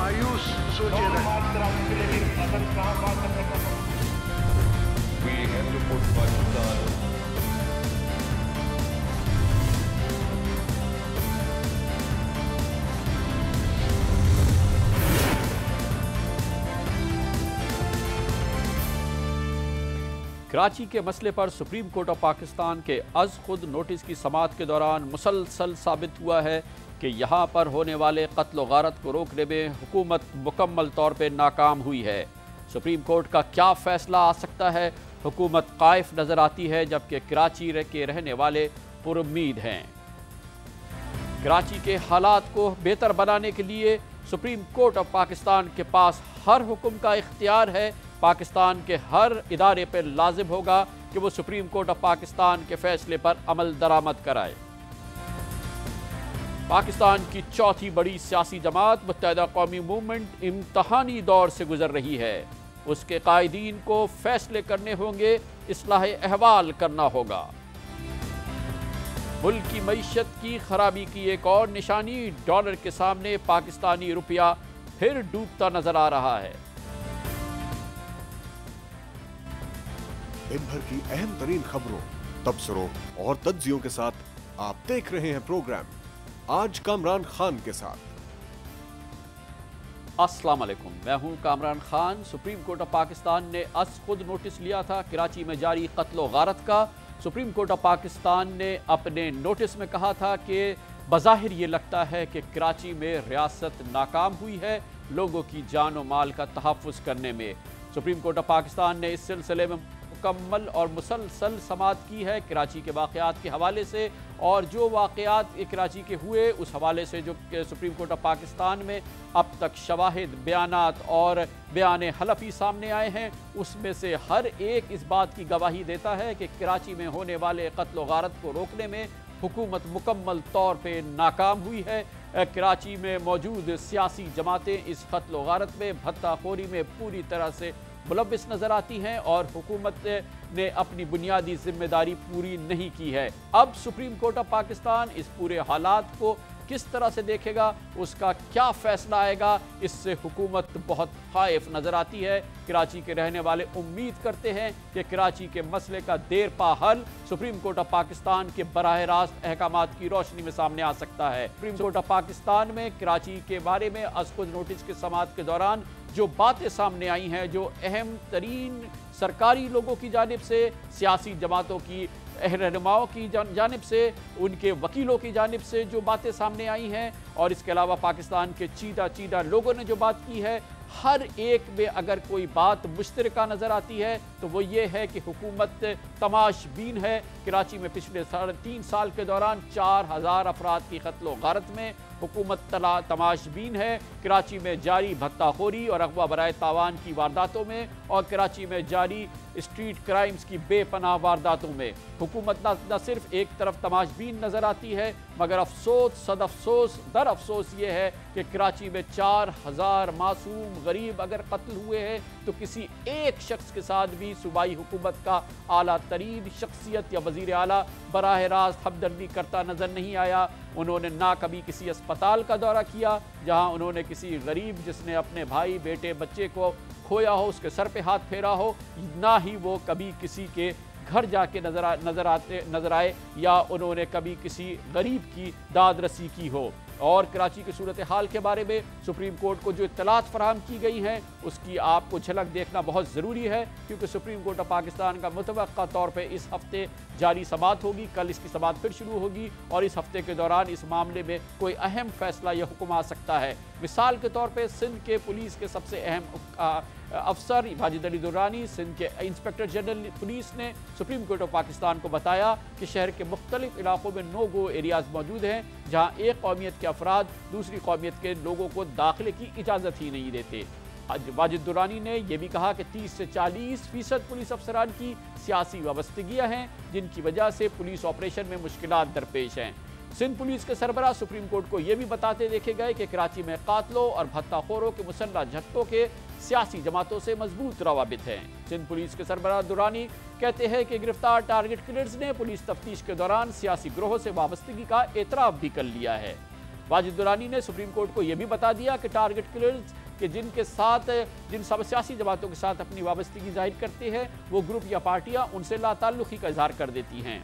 मायूस सोचे रहे। We have to put Pakistan. Karachi के मसले पर सुप्रीम कोर्ट ऑफ पाकिस्तान के अज़ खुद नोटिस की समाअत के दौरान मुसलसल साबित हुआ है कि यहाँ पर होने वाले कत्ल व गारत को रोकने में हुकूमत मुकम्मल तौर पर नाकाम हुई है। सुप्रीम कोर्ट का क्या फ़ैसला आ सकता है? हुकूमत कायफ नज़र आती है, जबकि कराची के रहने वाले पुरुम्मीद हैं। कराची के हालात को बेहतर बनाने के लिए सुप्रीम कोर्ट ऑफ पाकिस्तान के पास हर हुक्म का इख्तियार है। पाकिस्तान के हर इदारे पर लाजिम होगा कि वो सुप्रीम कोर्ट ऑफ पाकिस्तान के फैसले पर अमल दरामद कराए। पाकिस्तान की चौथी बड़ी सियासी जमात मुत्तहिदा कौमी मूवमेंट इम्तहानी दौर से गुजर रही है। उसके कायदीन को फैसले करने होंगे, इस्लाह अहवाल करना होगा। मुल्क की मईशत की खराबी की एक और निशानी, डॉलर के सामने पाकिस्तानी रुपया फिर डूबता नजर आ रहा है। दिन भर की अहम तरीन खबरों, तबसरों और तज्जियों के साथ आप देख रहे हैं प्रोग्राम आज कामरान खान के साथ। अस्सलाम वालेकुम, मैं हूं Kamran Khan. Supreme court of Pakistan ने अज़ खुद नोटिस लिया था कराची में जारी कत्ल व गारत का। सुप्रीम कोर्ट ऑफ पाकिस्तान ने अपने नोटिस में कहा था कि बज़ाहिर ये लगता है कि कराची में रियासत नाकाम हुई है लोगों की जान व माल का तहफ़्फ़ुज़ करने में। सुप्रीम कोर्ट ऑफ पाकिस्तान ने इस सिलसिले में मुकम्मल और मुसलसल समाअत की है कराची के वाक़यात के हवाले से, और जो वाक़यात कराची के हुए उस हवाले से जो सुप्रीम कोर्ट ऑफ पाकिस्तान में अब तक शवाहिद, बयानात और बयान हलफ़ी सामने आए हैं, उसमें से हर एक इस बात की गवाही देता है कि कराची में होने वाले कत्ल व गारत को रोकने में हुकूमत मुकम्मल तौर पे नाकाम हुई है। कराची में मौजूद सियासी जमातें इस कत्ल व गारत में, भत्ताखोरी में पूरी तरह से मुलव्विस नज़र आती हैं और हुकूमत ने अपनी बुनियादी जिम्मेदारी पूरी नहीं की है। अब सुप्रीम कोर्ट ऑफ पाकिस्तान इस पूरे हालात को किस तरह से देखेगा, उसका क्या फ़ैसला आएगा, इससे हुकूमत बहुत खाइफ नज़र आती है। कराची के रहने वाले उम्मीद करते हैं कि कराची के मसले का देर पा हल सुप्रीम कोर्ट ऑफ पाकिस्तान के बराह रास्त अहकामात की रोशनी में सामने आ सकता है। सुप्रीम कोर्ट ऑफ पाकिस्तान में कराची के बारे में अज़ खुद नोटिस के समाअत के दौरान जो बातें सामने आई हैं, जो अहम तरीन सरकारी लोगों की जानिब से, सियासी जमातों की रहनुमाओं की जानिब से, उनके वकीलों की जानिब से जो बातें सामने आई हैं, और इसके अलावा पाकिस्तान के चीदा लोगों ने जो बात की है, हर एक में अगर कोई बात मुश्तरका नज़र आती है तो वो ये है कि हुकूमत तमाशबीन है। कराची में पिछले 3.5 साल के दौरान 4000 अफराद की कत्ल व गारत में हुकूमत तमाशबीन है। कराची में जारी भत्ताखोरी और अगवा बराए तावान की वारदातों में और कराची में जारी स्ट्रीट क्राइम्स की बेपनाह वारदातों में हुकूमत न सिर्फ एक तरफ तमाशबीन नज़र आती है, मगर अफसोस सद अफसोस दर अफसोस ये है कि कराची में 4000 मासूम गरीब अगर कत्ल हुए हैं तो किसी एक शख्स के साथ भी सूबाई हुकूमत का आला तरीन शख्सियत या वज़ीर आला बराह रास्त हमदर्दी करता नज़र नहीं आया। उन्होंने ना कभी किसी अस्पताल का दौरा किया जहां उन्होंने किसी गरीब जिसने अपने भाई, बेटे, बच्चे को खोया हो उसके सर पे हाथ फेरा हो, ना ही वो कभी किसी के घर जाके नज़र आए या उन्होंने कभी किसी गरीब की दाद रसी की हो। और कराची की सूरत हाल के बारे में सुप्रीम कोर्ट को जो इत्तलात फराहम की गई हैं उसकी आपको झलक देखना बहुत ज़रूरी है, क्योंकि सुप्रीम कोर्ट ऑफ पाकिस्तान का मुतवक्का तौर पे इस हफ्ते जारी समाअत होगी, कल इसकी समाअत फिर शुरू होगी और इस हफ्ते के दौरान इस मामले में कोई अहम फैसला या हुक्म आ सकता है। मिसाल के तौर पे सिंध के पुलिस के सबसे अहम अफसर वाजिद अली दुर्रानी, सिंध के इंस्पेक्टर जनरल पुलिस ने सुप्रीम कोर्ट ऑफ पाकिस्तान को बताया कि शहर के मुख्तलिफ इलाकों में नो गो एरियाज मौजूद हैं जहाँ एक कौमियत के अफराद दूसरी कौमियत के लोगों को दाखिले की इजाज़त ही नहीं देते। वाजिद दुर्रानी ने यह भी कहा कि 30 से 40% पुलिस अफसरान की सियासी वाबस्तगियाँ हैं जिनकी वजह से पुलिस ऑपरेशन में मुश्किलात दरपेश हैं। सिंध पुलिस के सरबराह सुप्रीम कोर्ट को यह भी बताते देखे गए कि कराची में कातलों और भत्ताखोरों के मुसल्लह झटकों के सियासी जमातों से मजबूत रवाबित हैं। सिंध पुलिस के सरबराह दुरानी कहते हैं कि गिरफ्तार टारगेट किलर्स ने पुलिस तफ्तीश के दौरान सियासी ग्रोह से वाबस्तगी का एतराफ़ भी कर लिया है। वाजिद दुरानी ने सुप्रीम कोर्ट को यह भी बता दिया कि टारगेट किलर्स कि जिन सब सियासी जमातों के साथ अपनी वाबस्तगी जाहिर करते हैं वो ग्रुप या पार्टियां उनसे लाताल्लुकी का इजहार कर देती हैं।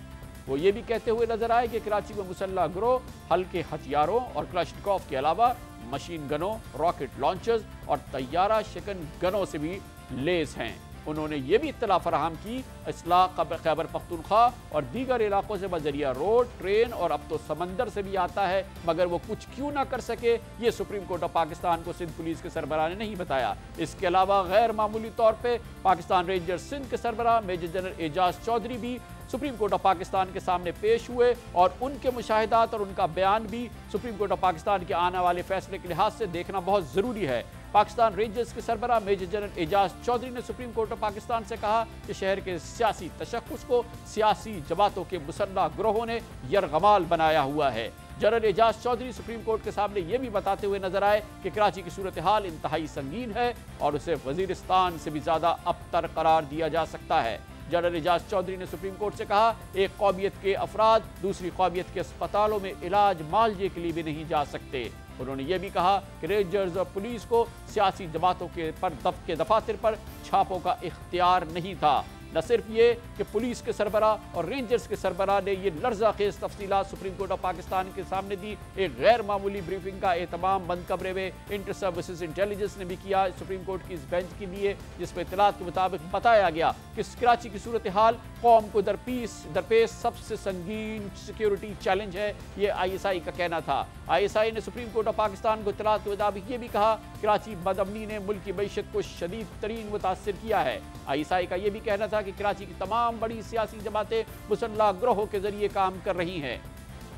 वो ये भी कहते हुए नजर आए कि कराची में मुसल्लह गिरोह हल्के हथियारों और क्लैशनिकोव के अलावा मशीन गनों, रॉकेट लॉन्चर्स और तैयारा शिकन गनों से भी लेस हैं। उन्होंने ये भी इत्तला फराहम की इस्लाह खैबर पख्तूनख्वा और दीगर इलाकों से बजरिया रोड, ट्रेन और अब तो समंदर से भी आता है, मगर वो कुछ क्यों ना कर सके ये सुप्रीम कोर्ट ऑफ पाकिस्तान को सिंध पुलिस के सरबराह ने नहीं बताया। इसके अलावा गैर मामूली तौर पे पाकिस्तान रेंजर्स सिंध के सरबराह मेजर जनरल एजाज चौधरी भी सुप्रीम कोर्ट ऑफ पाकिस्तान के सामने पेश हुए और उनके मुशाहिदात और उनका बयान भी सुप्रीम कोर्ट ऑफ पाकिस्तान के आने वाले फैसले के लिहाज से देखना बहुत ज़रूरी है। पाकिस्तान रेंजर्स के सरबराह मेजर जनरल एजाज चौधरी ने सुप्रीम कोर्ट ऑफ पाकिस्तान से कहा कि शहर के सियासी तशक्कुस को सियासी जमातों के मुसल्लह गिरोहों ने यरगमाल बनाया हुआ है। General Ejaz Chaudhry supreme court के सामने ये भी बताते हुए नजर आए कि कराची की सूरत हाल इंतहाई संगीन है और उसे वजीरिस्तान से भी ज़्यादा अबतर करार दिया जा सकता है। जनरल एजाज चौधरी ने सुप्रीम कोर्ट से कहा, एक कौमियत के अफराद दूसरी कौमियत के अस्पतालों में इलाज मालजे के लिए भी नहीं जा सकते। उन्होंने ये भी कहा कि रेंजर्स और पुलिस को सियासी जमातों के दफातर पर छापों का इख्तियार नहीं था। न सिर्फ ये कि पुलिस के सरबराह और रेंजर्स के सरबराह ने ये लर्जा खेज तफसीलात सुप्रीम कोर्ट ऑफ पाकिस्तान के सामने दी, एक गैर मामूली ब्रीफिंग का एहतमाम बंद कमरे में इंटर सर्विसेज इंटेलिजेंस ने भी किया सुप्रीम कोर्ट की इस बेंच के लिए, जिसमें इत्तलात के मुताबिक बताया गया कि कराची की सूरत हाल कौम को दरपेश सबसे संगीन सिक्योरिटी चैलेंज है, ये ISI का कहना था। ISI ने सुप्रीम कोर्ट ऑफ पाकिस्तान को इत्तलात के मुताबिक ये भी कहा कराची बदअमनी ने मुल्क की मईशत को शदीद तरीन मुतासर किया है। ISI का ये भी कहना था कि कराची की तमाम बड़ी सियासी जमातें मुसल्लह गिरोहों के जरिए काम कर रही हैं।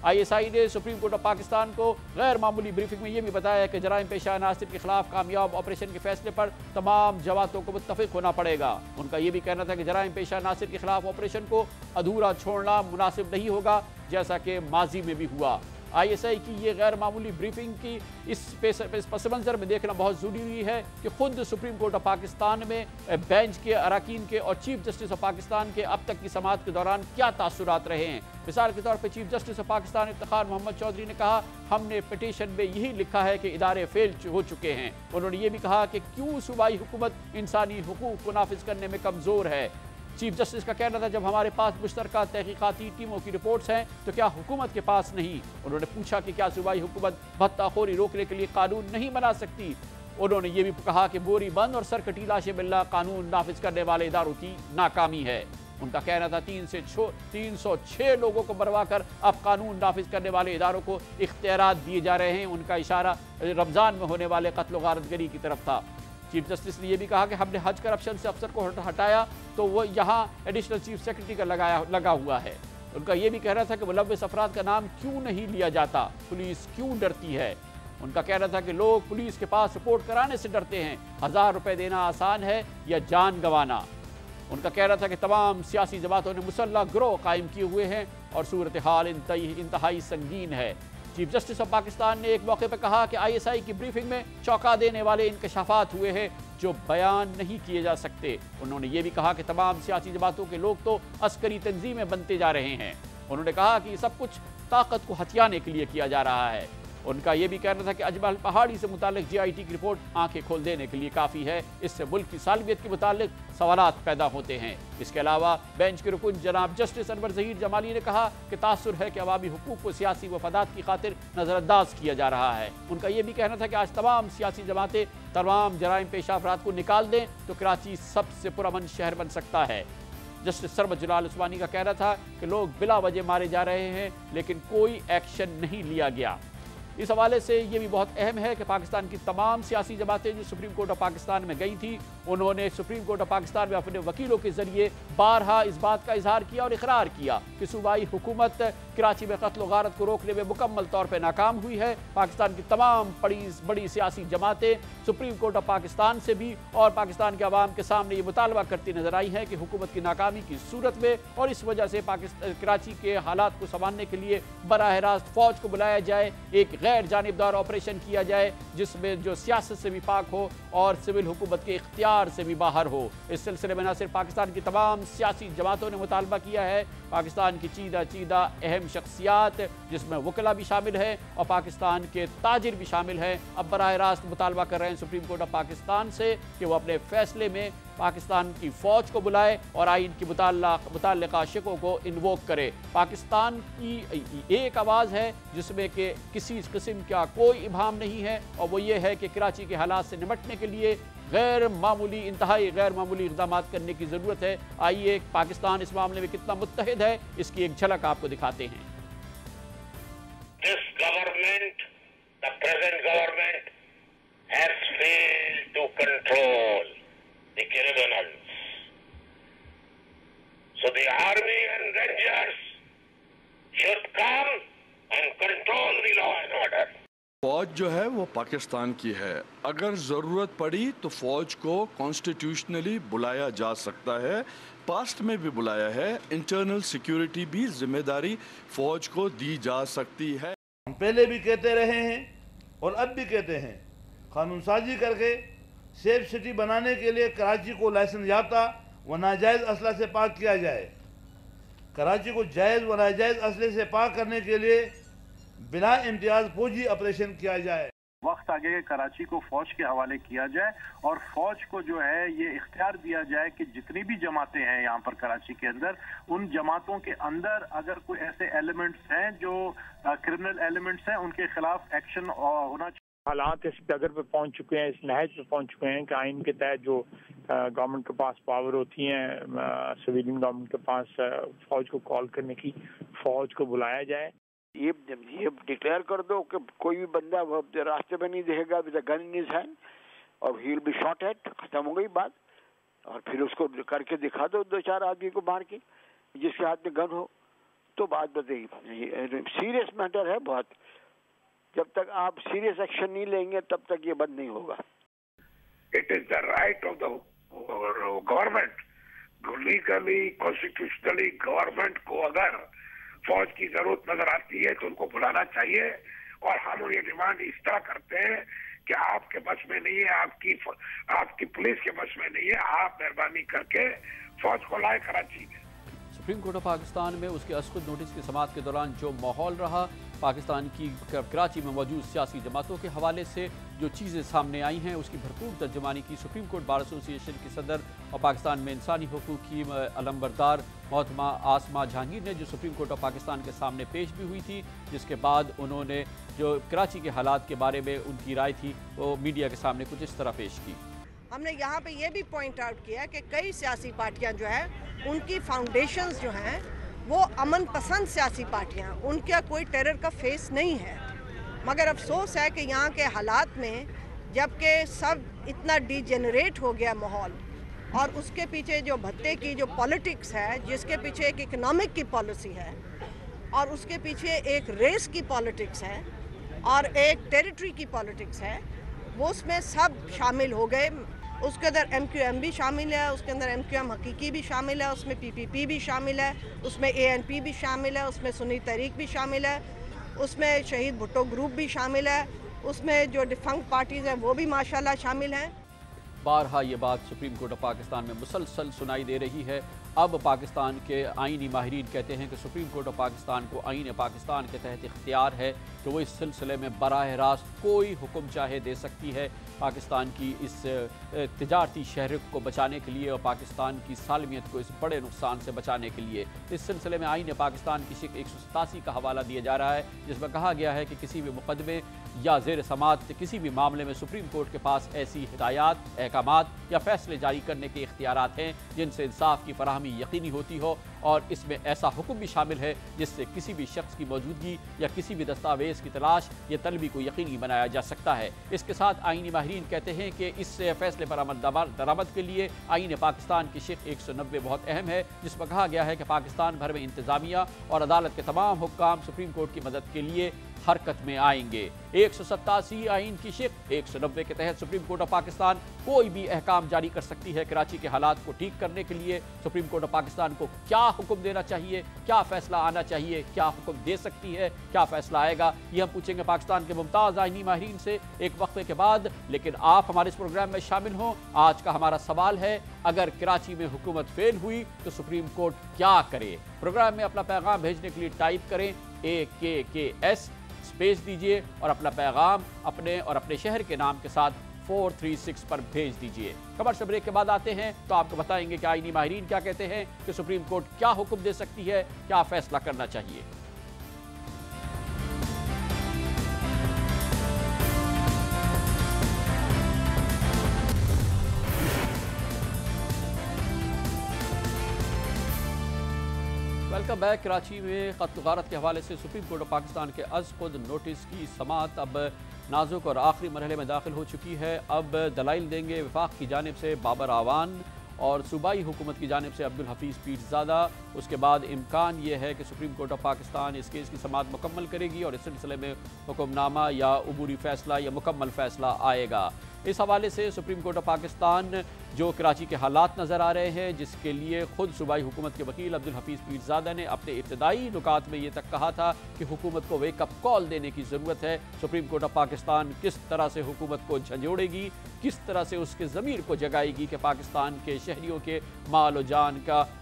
ISI ने सुप्रीम कोर्ट ऑफ पाकिस्तान को गैर मामूली ब्रीफिंग में यह भी बताया कि जराइम पेशा अनासिर के खिलाफ कामयाब ऑपरेशन के फैसले पर तमाम जमातों को मुत्तफिक होना पड़ेगा। उनका यह भी कहना था कि जराइम पेशा अनासिर के खिलाफ ऑपरेशन को अधूरा छोड़ना मुनासिब नहीं होगा, जैसा कि माजी में भी हुआ। ISI की ये गैर मामूली ब्रीफिंग की इस पस मंज़र में देखना बहुत ज़रूरी है कि खुद सुप्रीम कोर्ट ऑफ पाकिस्तान में बेंच के अरकान के और चीफ जस्टिस ऑफ पाकिस्तान के अब तक की समाअत के दौरान क्या तासुरात रहे हैं। मिसाल के तौर पर chief justice of Pakistan Iftikhar Mohammad Chaudhry ने कहा, हमने पिटीशन में यही लिखा है कि इदारे फेल हो चुके हैं। उन्होंने ये भी कहा कि क्यों सूबाई हुकूमत इंसानी हुकूक को नाफिज करने में कमज़ोर है। चीफ जस्टिस का कहना था जब हमारे पास मुश्तरका तहकीकाती टीमों की रिपोर्ट्स हैं तो क्या हुकूमत के पास नहीं। उन्होंने पूछा कि क्या सूबाई हुकूमत भत्ताखोरी रोकने के लिए कानून नहीं बना सकती। उन्होंने ये भी कहा कि बोरी बंद और सरकटी लाशे बिल्ला कानून नाफिज करने वाले इदारों की नाकामी है। उनका कहना था 306 लोगों को मरवा कर अब कानून नाफिज करने वाले इदारों को इख्तियारात दिए जा रहे हैं। उनका इशारा रमज़ान में होने वाले कत्ल व गारतगरी की तरफ था। चीफ जस्टिस ने यह भी कहा कि हमने हज करप्शन से अफसर को हटाया तो वो यहाँ एडिशनल चीफ सेक्रेटरी का लगा हुआ है। उनका यह भी कहना था कि मुलव्विस अफराद का नाम क्यों नहीं लिया जाता, पुलिस क्यों डरती है। उनका कहना था कि लोग पुलिस के पास रिपोर्ट कराने से डरते हैं, 1000 रुपये देना आसान है या जान गंवाना। उनका कहना था कि तमाम सियासी जमातों ने मुसल्लह गिरोह कायम किए हुए हैं और सूरत हाल इंतहाई संगीन है। चीफ जस्टिस ऑफ पाकिस्तान ने एक मौके पर कहा कि ISI की ब्रीफिंग में चौंका देने वाले इंकशाफात हुए हैं जो बयान नहीं किए जा सकते। उन्होंने ये भी कहा कि तमाम सियासी जमातों के लोग तो अस्करी तंजीमें बनते जा रहे हैं। उन्होंने कहा कि सब कुछ ताकत को हथियाने के लिए किया जा रहा है। उनका यह भी कहना था कि अजमल पहाड़ी से मुतालिक GIT की रिपोर्ट आंखें खोल देने के लिए काफ़ी है, इससे मुल्क की सालमियत के मुतालिक सवालात पैदा होते हैं। इसके अलावा बेंच के रुकन जनाब जस्टिस अनवर ज़हीर जमाली ने कहा कि तासुर है कि अवामी हुकूक को सियासी वफादात की खातिर नज़रअंदाज किया जा रहा है। उनका यह भी कहना था कि आज तमाम सियासी जमातें तमाम जराइम पेशा अफराद को निकाल दें तो कराची सबसे पुरअमन शहर बन सकता है। जस्टिस सरमद जलाल उस्मानी का कहना था कि लोग बिला वजह मारे जा रहे हैं लेकिन कोई एक्शन नहीं लिया गया। इस हवाले से ये भी बहुत अहम है कि पाकिस्तान की तमाम सियासी जमातें जो सुप्रीम कोर्ट ऑफ पाकिस्तान में गई थी, उन्होंने सुप्रीम कोर्ट ऑफ पाकिस्तान में अपने वकीलों के जरिए बारहा इस बात का इजहार किया और इकरार किया कि सूबाई हुकूमत कराची में कत्ल गारत को रोकने में मुकम्मल तौर पर नाकाम हुई है। पाकिस्तान की तमाम बड़ी सियासी जमातें सुप्रीम कोर्ट ऑफ पाकिस्तान से भी और पाकिस्तान के अवाम के सामने ये मुतालबा करती नजर आई है कि हुकूमत की नाकामी की सूरत में और इस वजह से कराची के हालात को संभालने के लिए बराह रास्त फौज को बुलाया जाए, एक غیر جانبدار آپریشن کیا جائے جس میں جو سیاست سے بھی پاک ہو اور سول حکومت کے اختیار سے بھی باہر ہو۔ اس سلسلے میں نہ صرف پاکستان کی تمام سیاسی جماعتوں نے مطالبہ کیا ہے، پاکستان کی چیدہ اہم شخصیات جس میں وکلا بھی شامل ہے اور پاکستان کے تاجر بھی شامل ہیں، اب براہ راست مطالبہ کر رہے ہیں سپریم کورٹ آف پاکستان سے کہ وہ اپنے فیصلے میں پاکستان کی فوج کو بلائے اور آئین کی متعلقہ شقوں کو انووک کرے۔ پاکستان کی ایک آواز ہے جس میں کہ کسی قسم کا کوئی ابہام نہیں ہے، اور وہ یہ ہے کہ کراچی کے حالات سے نمٹنے کے لیے انتہائی غیر معمولی اقدامات کرنے کی ضرورت ہے۔ آئیے پاکستان اس معاملے میں کتنا متحد ہے اس کی ایک جھلک آپ کو دکھاتے ہیں۔ This government, the present government, has failed to control the criminals. So the army and rangers should come and control the law and order. فوج جو ہے وہ پاکستان کی ہے، اگر ضرورت پڑی تو فوج کو کانسٹیٹیوشنلی بلایا جا سکتا ہے، پاسٹ میں بھی بلایا ہے، انٹرنل سیکیورٹی بھی ذمہ داری فوج کو دی جا سکتی ہے۔ ہم پہلے بھی کہتے رہے ہیں اور اب بھی کہتے ہیں، قانون سازی کر کے سیف سٹی بنانے کے لیے کراچی کو لائسنس یافتہ و ناجائز اسلحہ سے پاک کیا جائے۔ کراچی کو جائز و ناجائز اسلحے سے پاک کرنے کے لیے بلا امتیاز فوجی آپریشن کیا جائے۔ وقت آگے کہ کراچی کو فوج کے حوالے کیا جائے اور فوج کو جو ہے یہ اختیار دیا جائے کہ جتنی بھی جماعتیں ہیں یہاں پر کراچی کے اندر، ان جماعتوں کے اندر اگر کوئی ایسے ایلیمنٹس ہیں جو کرمنل ایلیمنٹس ہیں، ان کے خلاف ایکشن ہونا چاہیے۔ حالات اس ڈگر پہ پہنچ چکے ہیں، اس نہج پہ پہنچ چکے ہیں کہ آئین کے تحت جو گورنمنٹ کے پاس پاور ہوتی ہیں، سویلین گورنمنٹ کے پاس فوج کو کال کرنے کی، فوج کو بلایا جائے۔ یہ ڈکلیئر کر دو کہ کوئی بھی بندہ راستے میں نہیں دیکھے گا with a gun in his hand اور he will be shot at, ختم ہو گئی بات، اور پھر اس کو کر کے دکھا دو 2-4 آدمی کو مار کے جس کے ہاتھ میں گن ہو تو بات بتائیے۔ سیریس میٹر ہے بہت، جب تک آپ سیریس ایکشن نہیں لیں گے تب تک یہ بند نہیں ہوگا۔ It is the right of the government, legally, constitutionally, government کو اگر فوج کی ضرورت نظر آتی ہے تو ان کو بلانا چاہیے، اور ہم یہ ڈیمانڈ اس طرح کرتے ہیں کہ آپ کے بس میں نہیں ہے، آپ کی پولیس کے بس میں نہیں ہے، آپ مہربانی کر کے فوج کو لائے کراچی میں۔ سپریم کورٹ آف پاکستان میں اس کے اسخود نوٹس کی سماعت کے دوران جو ماحول رہا، پاکستان کی کراچی میں موجود سیاسی جماعتوں کے حوالے سے جو چیزیں سامنے آئی ہیں اس کی بھرپور ترجمانی کی سپریم کورٹ بار ایسوسی ایشن کی صدر اور پاکستان میں انسانی حقوق کی علمبردار محترمہ آسمہ جہانگیر نے، جو سپریم کورٹ آف پاکستان کے سامنے پیش بھی ہوئی تھی، جس کے بعد انہوں نے جو کراچی کے حالات کے بارے میں ان کی رائے تھی وہ میڈیا کے سامنے کچھ اس طرح پیش کی۔ ہم نے یہاں پہ یہ بھی پوائنٹ آؤٹ کیا کہ کئی سیاسی پارٹیاں جو ہیں ان کی فاؤنڈیشنز جو ہیں وہ امن پسند سیاسی پارٹیاں، ان کا کوئی ٹیرر کا فیس نہیں ہے، مگر افسوس ہے کہ یہاں کے حالات میں جبکہ سب اتنا ڈی جنریٹ ہو گیا ماحول، اور اس کے پیچھے جو بھتے کی جو پالیٹکس ہے، جس کے پیچھے ایک اکنامک کی پالیسی ہے اور اس کے پیچھے ایک ریس کی پالیٹکس ہے اور ایک ٹیریٹری کی پالیٹکس ہے، وہ اس میں سب شامل ہو گئے۔ اس کے اندر ایم کیو ایم بھی شامل ہے، اس کے اندر ایم کیو ایم حقیقی بھی شامل ہے، اس میں پی پی پی بھی شامل ہے، اس میں اے این پی بھی شامل ہے، اس میں سنی تحریک بھی شامل ہے، اس میں شہید بھٹو گروپ بھی شامل ہے، اس میں جو ڈیفنکٹ پارٹیز ہیں وہ بھی ماشاءاللہ شامل ہیں۔ بارہا یہ بات سپریم کورٹ آف پاکستان میں مسلسل سنائی دے رہی ہے۔ اب پاکستان کے آئینی ماہرین کہتے ہیں کہ سپریم کورٹ آف پاکستان کو آئین پاکستان کے تحت اختیار ہے کہ وہ اس سلسلے میں براہ راست کوئی حکم چاہے دے سکتی ہے، پاکستان کی اس تجارتی شہرک کو بچانے کے لیے اور پاکستان کی سالمیت کو اس بڑے نقصان سے بچانے کے لیے۔ اس سلسلے میں آئین پاکستان کی شق 187 کا حوالہ دیا جا رہا ہے، جس میں کہا گیا ہے کہ کسی بھی مقدمے یا زیر سماعت کسی بھی معاملے میں سپریم کورٹ کے پاس ایسی ہدایات، احکامات یا فیصلے جاری کرنے کے اختیارات ہیں جن سے انصاف کی فراہمی یقینی ہوتی ہو، اور اس میں ایسا حکم بھی شامل ہے جس سے کسی بھی شخص کی موجودگی یا کسی بھی دستاویز کی تلاش یا طلبی کو یقینی بنایا جا سکتا ہے۔ اس کے ساتھ آئینی ماہرین کہتے ہیں کہ اس فیصلے پر عمل درآمد کے لیے آئین پاکستان کی شق 190 بہت اہم ہے، جس میں کہا گیا ہے کہ پاکستان بھر میں انتظامیہ اور عدالت کے تمام حکام سپریم کورٹ کی مدد کے لیے हरकत में आएंगे। 187 आइन की शिक 190 के तहत सुप्रीम कोर्ट ऑफ पाकिस्तान कोई भी अहकाम जारी कर सकती है। कराची के हालात को ठीक करने के लिए सुप्रीम कोर्ट ऑफ पाकिस्तान को क्या हुक्म देना चाहिए, क्या फैसला आना चाहिए, क्या हुक्म दे सकती है, क्या फैसला आएगा, ये हम पूछेंगे पाकिस्तान के मुमताज़ आइनी माहिरीन से एक वक्फे के बाद। लेकिन आप हमारे इस प्रोग्राम में शामिल हों। आज का हमारा सवाल है, अगर कराची में हुकूमत फेल हुई तो सुप्रीम कोर्ट क्या करे। प्रोग्राम में अपना पैगाम भेजने के लिए टाइप करें AKKS, स्पेस दीजिए और अपना पैगाम अपने और अपने शहर के नाम के साथ 436 पर भेज दीजिए। कमर्शियल ब्रेक के बाद आते हैं तो आपको बताएंगे कि आईनी माहिरीन क्या कहते हैं कि सुप्रीम कोर्ट क्या हुक्म दे सकती है, क्या फैसला करना चाहिए। Welcome back. कराची में क़त्ल गारत के हवाले से सुप्रीम कोर्ट ऑफ पाकिस्तान के अज़ खुद नोटिस की समाअत अब नाजुक और आखिरी मरहले में दाखिल हो चुकी है। अब दलाइल देंगे वफाक की जानिब से बाबर आवान और सूबाई हुकूमत की जानिब से अब्दुल हफीज़ पीरज़ादा। उसके बाद इम्कान ये है कि सुप्रीम कोर्ट ऑफ पाकिस्तान इस केस की समाअत मुकम्मल करेगी और इस सिलसिले में हुक्मनामा या उबूरी फ़ैसला या मुकम्मल फ़ैसला आएगा। इस हवाले से सुप्रीम कोर्ट ऑफ पाकिस्तान जो कराची के हालात नज़र आ रहे हैं, जिसके लिए खुद सूबाई हुकूमत के वकील अब्दुल हफीज़ पीरज़ादा ने अपने इब्तदाई नुकात में ये तक कहा था कि हुकूमत को वेकअप कॉल देने की ज़रूरत है। सुप्रीम कोर्ट ऑफ पाकिस्तान किस तरह से हुकूमत को झंझोड़ेगी, किस तरह से उसके ज़मीर को जगाएगी कि पाकिस्तान के शहरियों के माल और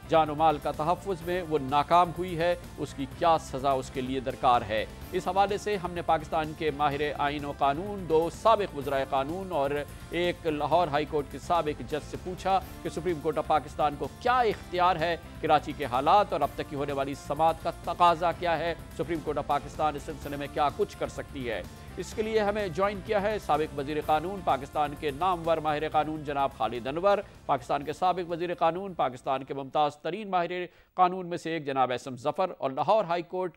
जान माल का तहफ़्फ़ुज़ में वो नाकाम हुई है, उसकी क्या सज़ा उसके लिए दरकार है। इस हवाले से हमने पाकिस्तान के माहिर आइन व कानून, 2 साबिक़ वज़राए कानून और एक लाहौर हाई कोर्ट के साबिक़ जज से पूछा कि सुप्रीम कोर्ट ऑफ पाकिस्तान को क्या इख्तियार है कराची के हालात और अब तक की होने वाली समाअत का तकाजा क्या है, सुप्रीम कोर्ट ऑफ पाकिस्तान इस सिलसिले में क्या कुछ कर सकती है। इसके लिए हमें ज्वाइन किया है साबिक़ वज़ीर कानून, पाकिस्तान के नामवर माहिर कानून जनाब खालिद अनवर, पाकिस्तान के साबिक़ वज़ीर कानून, पाकिस्तान के मुमताज़ तरीन माहिर कानून में से एक जनाब एसएम ज़फ़र और लाहौर हाई कोर्ट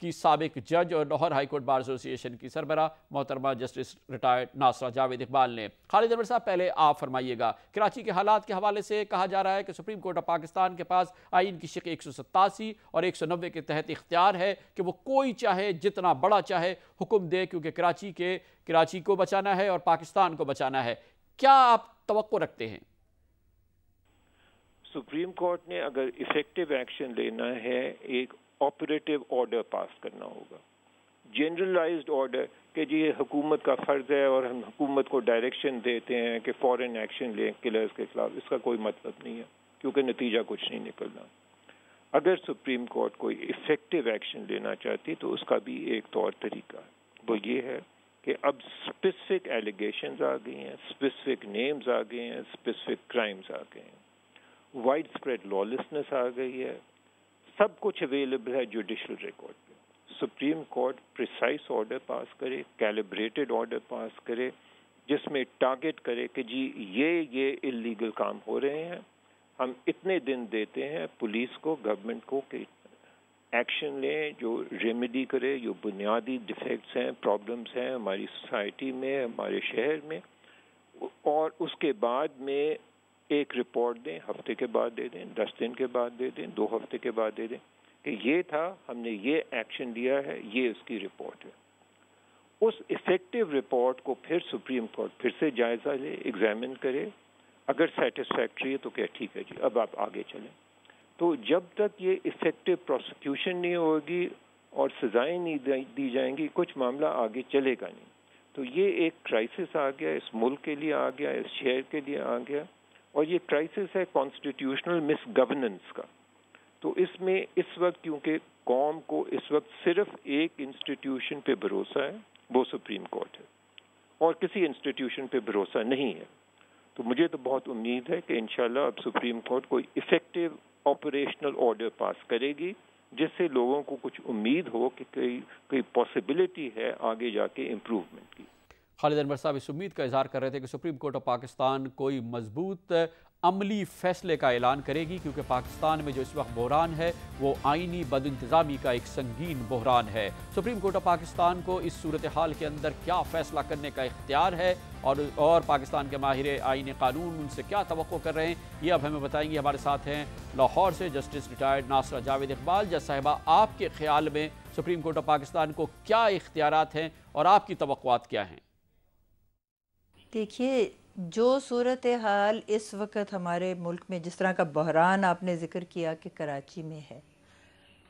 की साबिक़ जज और Lahore high court bar association की सरबराह मोहतरमा जस्टिस रिटायर्ड नासरा जावेद इकबाल ने। खालिद अनवर साहब, पहले आप फरमाइएगा, कराची के हालात के हवाले से कहा जा रहा है कि सुप्रीम कोर्ट ऑफ पाकिस्तान के पास आइन की शिक 187 और 190 के तहत इख्तियार है कि वो कोई चाहे जितना बड़ा चाहे हुक्म दे, क्योंकि कराची को बचाना है और पाकिस्तान को बचाना है। क्या आप तवक्को रखते हैं? सुप्रीम कोर्ट ने अगर इफेक्टिव एक्शन लेना है, एक ऑपरेटिव ऑर्डर पास करना होगा, जनरलाइज्ड ऑर्डर कि जी ये हुकूमत का फ़र्ज़ है और हम हुकूमत को डायरेक्शन देते हैं कि फ़ौरन एक्शन लें किलर्स के खिलाफ। इसका कोई मतलब नहीं है, क्योंकि नतीजा कुछ नहीं निकलना। अगर सुप्रीम कोर्ट कोई इफेक्टिव एक्शन लेना चाहती तो उसका भी एक तौर तरीका है, वो ये है कि अब स्पेसिफिक एलिगेशंस आ गई हैं, स्पेसिफिक नेम्स आ गए हैं, स्पेसिफिक क्राइम्स आ गए हैं, वाइड स्प्रेड लॉलेसनेस आ गई है, सब कुछ अवेलेबल है जुडिशल रिकॉर्ड पे। Supreme court precise order pass करे, कैलिब्रेटेड ऑर्डर पास करे, जिसमें टारगेट करे कि जी ये इल्लीगल काम हो रहे हैं, हम इतने दिन देते हैं पुलिस को, गवर्नमेंट को कि एक्शन लें जो रेमेडी करे, जो बुनियादी डिफेक्ट्स हैं, प्रॉब्लम्स हैं हमारी सोसाइटी में, हमारे शहर में, और उसके बाद में एक रिपोर्ट दें, हफ्ते के बाद दे दें, 10 दिन के बाद दे दें, 2 हफ्ते के बाद दे दें कि ये था, हमने ये एक्शन लिया है, ये उसकी रिपोर्ट है। उस इफेक्टिव रिपोर्ट को फिर सुप्रीम कोर्ट फिर से जायज़ा ले, एग्जामिन करे, अगर सेटिस्फैक्ट्री है तो क्या ठीक है जी, अब आप आगे चलें। तो जब तक ये इफेक्टिव प्रोसिक्यूशन नहीं होगी और सजाएं नहीं दी जाएंगी, कुछ मामला आगे चलेगा नहीं। तो ये एक क्राइसिस आ गया, इस मुल्क के लिए आ गया, इस शहर के लिए आ गया, और ये क्राइसिस है कॉन्स्टिट्यूशनल मिसगवर्नेंस का। तो इसमें इस वक्त क्योंकि कौम को इस वक्त सिर्फ एक इंस्टीट्यूशन पे भरोसा है, वो सुप्रीम कोर्ट है, और किसी इंस्टीट्यूशन पे भरोसा नहीं है। तो मुझे तो बहुत उम्मीद है कि इंशाल्लाह अब सुप्रीम कोर्ट कोई इफेक्टिव ऑपरेशनल ऑर्डर पास करेगी, जिससे लोगों को कुछ उम्मीद हो कि कोई पॉसिबिलिटी है आगे जाके इम्प्रूवमेंट की। खालिद अनवर साहब इस उम्मीद का इजहार कर रहे थे कि सुप्रीम कोर्ट ऑफ पाकिस्तान कोई मजबूत عملی فیصلے کا اعلان کرے گی، کیونکہ پاکستان میں جو اس وقت بحران ہے وہ آئینی بد انتظامی کا ایک سنگین بحران ہے۔ سپریم کورٹ آف پاکستان کو اس صورتحال کے اندر کیا فیصلہ کرنے کا اختیار ہے اور پاکستان کے ماہر آئین قانون ان سے کیا توقع کر رہے ہیں، یہ اب ہمیں بتائیں گے۔ ہمارے ساتھ ہیں لاہور سے جسٹس ریٹائرڈ ناصرہ جاوید اقبال۔ جج صاحبہ، آپ کے خیال میں سپریم کورٹ آف پاکستان کو کیا اختیارات ہیں اور آپ کی توقعات کیا ہیں؟ دیکھیے، جو صورتحال اس وقت ہمارے ملک میں جس طرح کا بحران آپ نے ذکر کیا کہ کراچی میں ہے،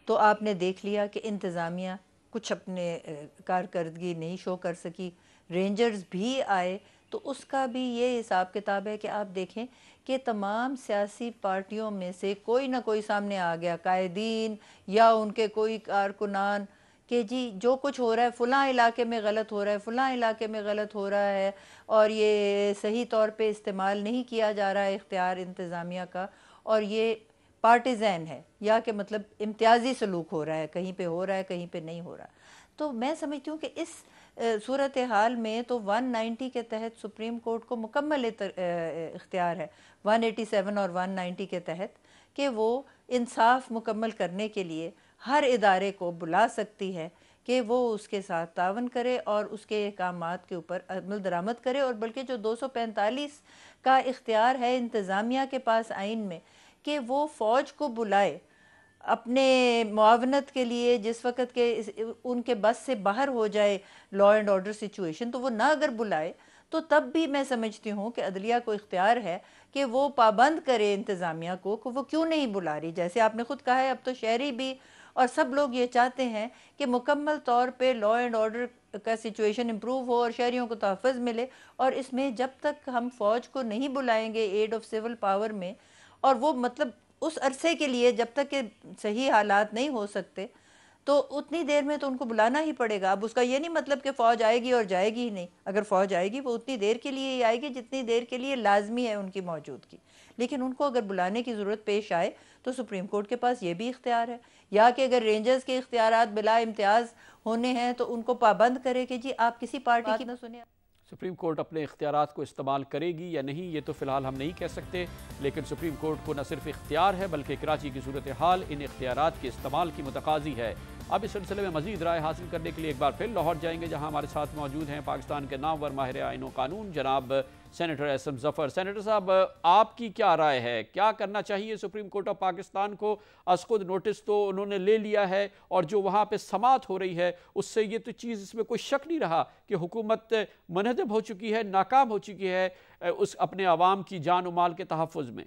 تو آپ نے دیکھ لیا کہ انتظامیہ کچھ اپنے کارکردگی نہیں شو کر سکی، رینجرز بھی آئے، تو اس کا بھی یہ حساب کتاب ہے کہ آپ دیکھیں کہ تمام سیاسی پارٹیوں میں سے کوئی نہ کوئی سامنے آ گیا، قائدین یا ان کے کوئی کارکنان، کہ جی جو کچھ ہو رہا ہے فلاں علاقے میں غلط ہو رہا ہے، فلاں علاقے میں غلط ہو رہا ہے، اور یہ صحیح طور پہ استعمال نہیں کیا جا رہا ہے اختیار انتظامیہ کا، اور یہ پارٹیزین ہے، یا کہ مطلب امتیازی سلوک ہو رہا ہے، کہیں پہ ہو رہا ہے کہیں پہ نہیں ہو رہا۔ تو میں سمجھتی ہوں کہ اس صورتحال میں تو 190 کے تحت سپریم کورٹ کو مکمل اختیار ہے، 187 اور 190 کے تحت، کہ وہ انصاف مکمل کرنے کے لیے ہر ادارے کو بلا سکتی ہے کہ وہ اس کے ساتھ تعاون کرے اور اس کے احکامات کے اوپر عمل درآمد کرے، اور بلکہ جو 245 کا اختیار ہے انتظامیہ کے پاس آئین میں کہ وہ فوج کو بلائے اپنے معاونت کے لیے جس وقت کے ان کے بس سے باہر ہو جائے لا اینڈ آرڈر سچویشن، تو وہ نہ اگر بلائے تو تب بھی میں سمجھتی ہوں کہ عدلیہ کو اختیار ہے کہ وہ پابند کرے انتظامیہ کو کہ وہ کیوں نہیں بلا رہی۔ جیسے آپ نے خود کہا ہے، اب تو شہری بھی اور سب لوگ یہ چاہتے ہیں کہ مکمل طور پہ لا اینڈ آرڈر کا سچویشن امپروو ہو اور شہریوں کو تحفظ ملے، اور اس میں جب تک ہم فوج کو نہیں بلائیں گے ایڈ آف سول پاور میں، اور وہ مطلب اس عرصے کے لیے جب تک کہ صحیح حالات نہیں ہو سکتے، تو اتنی دیر میں تو ان کو بلانا ہی پڑے گا۔ اب اس کا یہ نہیں مطلب کہ فوج آئے گی اور جائے گی ہی نہیں، اگر فوج آئے گی وہ اتنی دیر کے لیے ہی آئے گی جتنی دیر کے لیے لازمی ہے ان کی موجودگی، لیکن ان کو اگر بلانے کی ضرورت پیش آئے تو سپریم کورٹ کے پاس یہ بھی اختیار ہے، یا کہ اگر رینجرز کے اختیارات بلا امتیاز ہونے ہیں تو ان کو پابند کرے کہ جی آپ کسی پارٹی کی نہ سنیں۔ سپریم کورٹ اپنے اختیارات کو استعمال کرے گی یا نہیں یہ تو فی الحال ہم نہیں کہہ سکتے، لیکن سپریم کورٹ کو نہ صرف اختیار ہے بلکہ کراچی کی صورتحال ان اختیارات کے استعمال کی متقاضی ہے۔ اب اس سلسلے میں مزید رائے حاصل کرنے کے لیے ایک بار پھر لاہور جائیں گے، جہاں ہمارے ساتھ موجود ہیں پاکستان کے نامور ماہر آئین و قانون جناب سینیٹر احسن ظفر۔ سینیٹر صاحب، آپ کی کیا رائے ہے؟ کیا کرنا چاہیے سپریم کورٹ آف پاکستان کو؟ از خود نوٹس تو انہوں نے لے لیا ہے، اور جو وہاں پہ سماعت ہو رہی ہے اس سے یہ تو چیز اس میں کوئی شک نہیں رہا کہ حکومت منہدم ہو چکی ہے، ناکام ہو چکی ہے اس اپنے عوام کی جان و مال کے تحفظ میں۔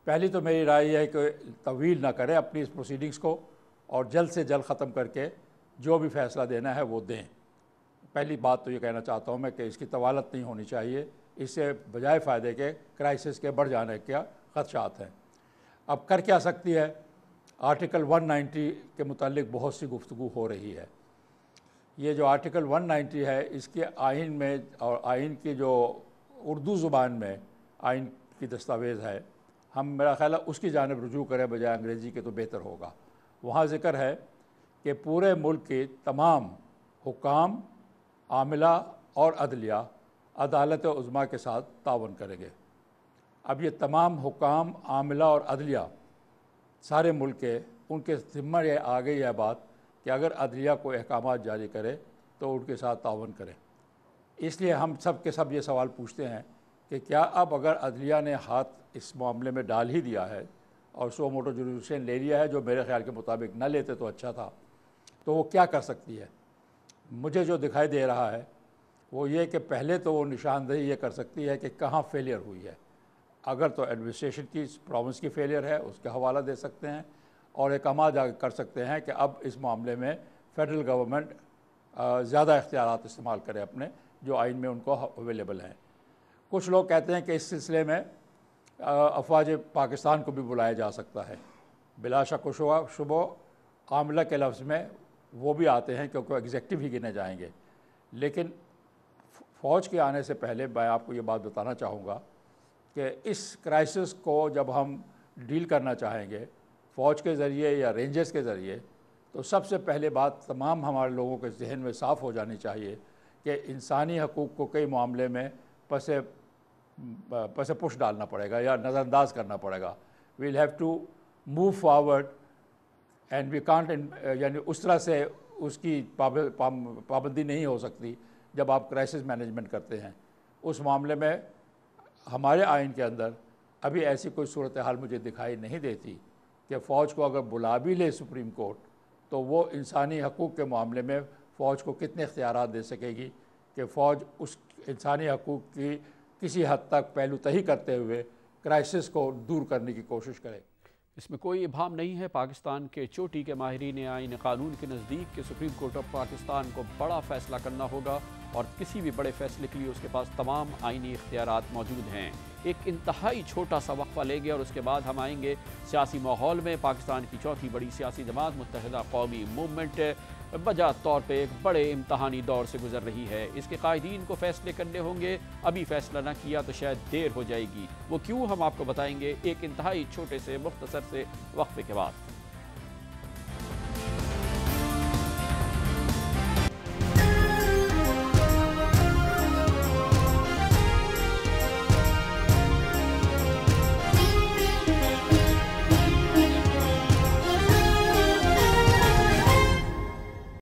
پہلی تو میری رائے یہ ہے کہ طویل نہ کریں اپنی اس پروسیڈنگز کو، اور جلد سے جلد ختم کر کے جو بھی فیصلہ دینا ہے وہ دیں۔ پہلی بات تو یہ کہنا چاہتا ہوں میں کہ اس کی طوالت نہیں ہونی چاہیے، اس سے بجائے فائدے کے کرائسس کے بڑھ جانے کے خدشات ہیں۔ اب کر کیا سکتی ہے؟ آرٹیکل 190 کے متعلق بہت سی گفتگو ہو رہی ہے۔ یہ جو آرٹیکل 190 ہے اس کے آئین میں، اور آئین کی جو اردو زبان میں آئین کی دستاویز ہے، ہم میرا خیال ہے اس کی جانب رجوع کریں بجائے انگریزی کے تو بہتر ہوگا۔ وہاں ذکر ہے کہ پورے ملک کے تمام حکام، عاملہ اور عدلیہ عدالت عظمیٰ کے ساتھ تعاون کریں گے۔ اب یہ تمام حکام، عاملہ اور عدلیہ سارے ملک کے، ان کے ذمہ یہ آ گئی ہے بات کہ اگر عدلیہ کو احکامات جاری کرے تو ان کے ساتھ تعاون کریں۔ اس لیے ہم سب کے سب یہ سوال پوچھتے ہیں کہ کیا اب اگر عدلیہ نے ہاتھ اس معاملے میں ڈال ہی دیا ہے اور سو موٹو جوریسڈکشن لے لیا ہے، جو میرے خیال کے مطابق نہ لیتے تو اچھا تھا، تو وہ کیا کر سکتی ہے؟ مجھے جو دکھائی دے رہا ہے وہ یہ کہ پہلے تو وہ نشاندہی یہ کر سکتی ہے کہ کہاں فیلئر ہوئی ہے۔ اگر تو ایڈمنسٹریشن کی، پروونس کی فیلئر ہے اس کا حوالہ دے سکتے ہیں، اور احکامات کر سکتے ہیں کہ اب اس معاملے میں فیڈرل گورنمنٹ زیادہ اختیارات استعمال کرے اپنے، جو آئین میں ان کو اویلیبل ہیں۔ کچھ لوگ کہتے ہیں کہ اس سلسلے میں افواج پاکستان کو بھی بلایا جا سکتا ہے۔ بلا شک و شبہ عاملہ کے لفظ میں وہ بھی آتے ہیں کیونکہ ایگزیکٹو ہی گنے جائیں گے، لیکن فوج کے آنے سے پہلے میں آپ کو یہ بات بتانا چاہوں گا کہ اس کرائسس کو جب ہم ڈیل کرنا چاہیں گے فوج کے ذریعے یا رینجرز کے ذریعے، تو سب سے پہلے بات تمام ہمارے لوگوں کے ذہن میں صاف ہو جانی چاہیے کہ انسانی حقوق کو کئی معاملے میں پس पैसे पुश डालना पड़ेगा या नज़रअंदाज करना पड़ेगा। We'll have to move forward and we can't, यानी उस तरह से उसकी पाबंदी नहीं हो सकती जब आप क्राइसिस मैनेजमेंट करते हैं। उस मामले में हमारे आइन के अंदर अभी ऐसी कोई सूरत हाल मुझे दिखाई नहीं देती कि फ़ौज को अगर बुला भी ले सुप्रीम कोर्ट तो वो इंसानी हकूक़ के मामले में फ़ौज को कितने इख्तियारात दे सकेगी कि फ़ौज उस इंसानी हकूक़ की किसी हद तक पहलू तही करते हुए क्राइसिस को दूर करने की कोशिश करे। इसमें कोई इबाम नहीं है। पाकिस्तान के चोटी के माहिरीन आईन कानून के नज़दीक कि सुप्रीम कोर्ट ऑफ पाकिस्तान को बड़ा फ़ैसला करना होगा और किसी भी बड़े फ़ैसले के लिए उसके पास तमाम आइनी इख्तियारात मौजूद हैं। एक इंतहाई छोटा सा वक्फा लेंगे और उसके बाद हम आएंगे सियासी माहौल में। पाकिस्तान की चौथी बड़ी सियासी जमात मुत्तहिदा कौमी मूवमेंट बजा तौर पे एक बड़े इम्तहानी दौर से गुजर रही है। इसके कायदीन को फ़ैसले करने होंगे, अभी फ़ैसला ना किया तो शायद देर हो जाएगी। वो क्यों, हम आपको बताएंगे एक इंतहाई छोटे से मुख्तसर से वक्फे के बाद।